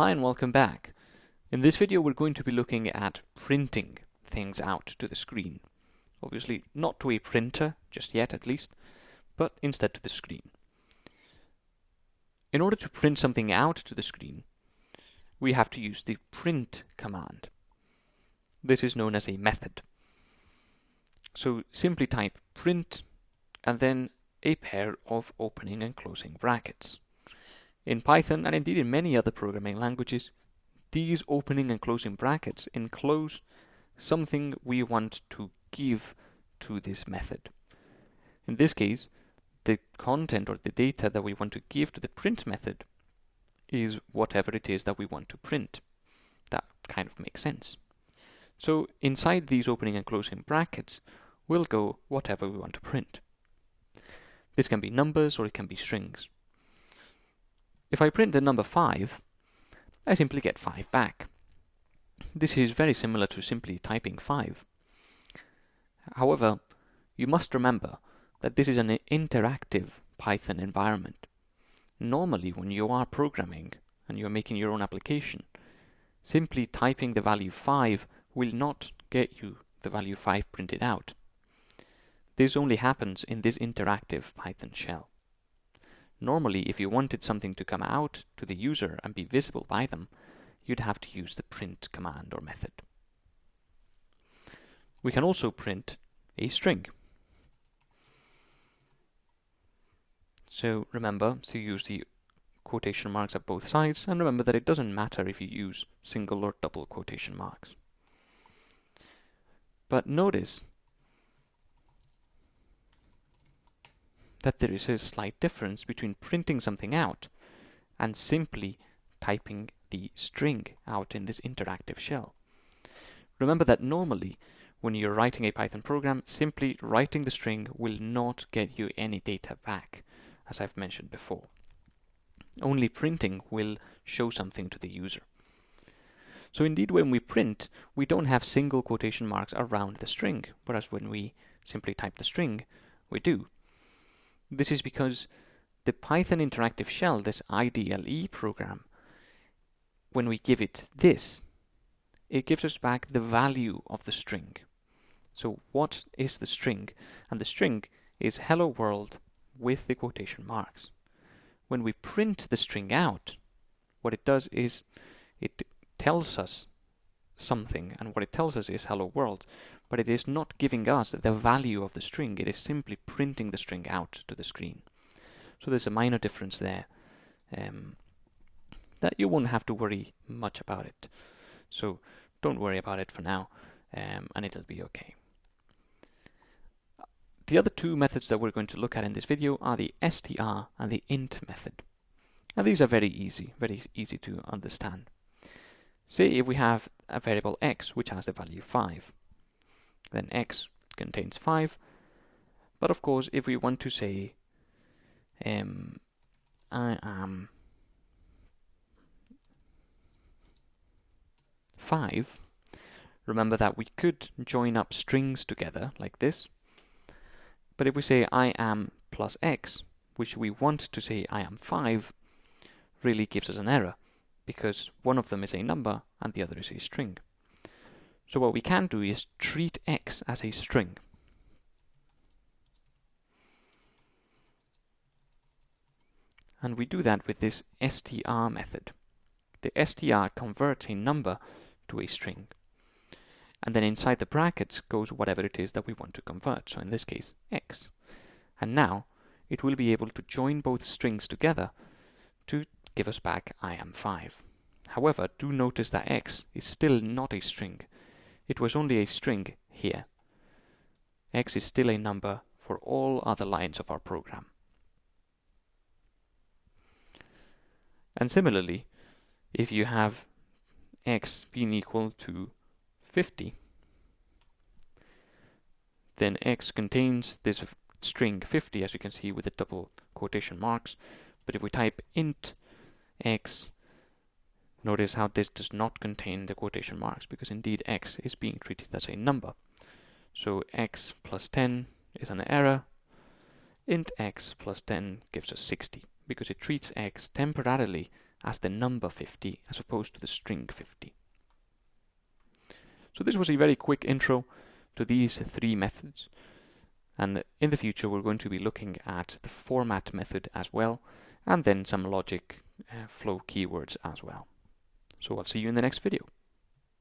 Hi and welcome back. In this video we're going to be looking at printing things out to the screen. Obviously not to a printer, just yet at least, but instead to the screen. In order to print something out to the screen, we have to use the print command. This is known as a method. So simply type print and then a pair of opening and closing brackets. In Python, and indeed in many other programming languages, these opening and closing brackets enclose something we want to give to this method. In this case, the content or the data that we want to give to the print method is whatever it is that we want to print. That kind of makes sense. So inside these opening and closing brackets will go whatever we want to print. This can be numbers or it can be strings. If I print the number 5, I simply get 5 back. This is very similar to simply typing 5. However, you must remember that this is an interactive Python environment. Normally, when you are programming and you're making your own application, simply typing the value 5 will not get you the value 5 printed out. This only happens in this interactive Python shell. Normally, if you wanted something to come out to the user and be visible by them, you'd have to use the print command or method. We can also print a string. So remember to use the quotation marks at both sides, and remember that it doesn't matter if you use single or double quotation marks. But notice that there is a slight difference between printing something out and simply typing the string out in this interactive shell. Remember that normally, when you're writing a Python program, simply writing the string will not get you any data back, as I've mentioned before. Only printing will show something to the user. So indeed, when we print, we don't have single quotation marks around the string, whereas when we simply type the string, we do. This is because the Python interactive shell, this IDLE program, when we give it this, it gives us back the value of the string. So what is the string? And the string is hello world with the quotation marks. When we print the string out, what it does is it tells us something, and what it tells us is hello world, but it is not giving us the value of the string. It is simply printing the string out to the screen. So there's a minor difference there that you won't have to worry much about it. So don't worry about it for now, and it'll be okay. The other two methods that we're going to look at in this video are the str and the int method. And these are very easy to understand. Say if we have a variable x which has the value 5, then x contains 5, but of course if we want to say I am 5, remember that we could join up strings together like this, but if we say I am plus x, which we want to say I am 5, really gives us an error, because one of them is a number and the other is a string. So what we can do is treat x as a string. And we do that with this str method. The str converts a number to a string. And then inside the brackets goes whatever it is that we want to convert, so in this case, x. And now it will be able to join both strings together to give us back I am 5. However, do notice that x is still not a string. It was only a string here. X is still a number for all other lines of our program. And similarly, if you have x being equal to 50, then x contains this string 50, as you can see with the double quotation marks. But if we type int x, notice how this does not contain the quotation marks, because indeed x is being treated as a number. So x plus 10 is an error. Int x plus 10 gives us 60, because it treats x temporarily as the number 50 as opposed to the string 50. So this was a very quick intro to these three methods, and in the future we're going to be looking at the format method as well, and then some logic flow keywords as well. So I'll see you in the next video.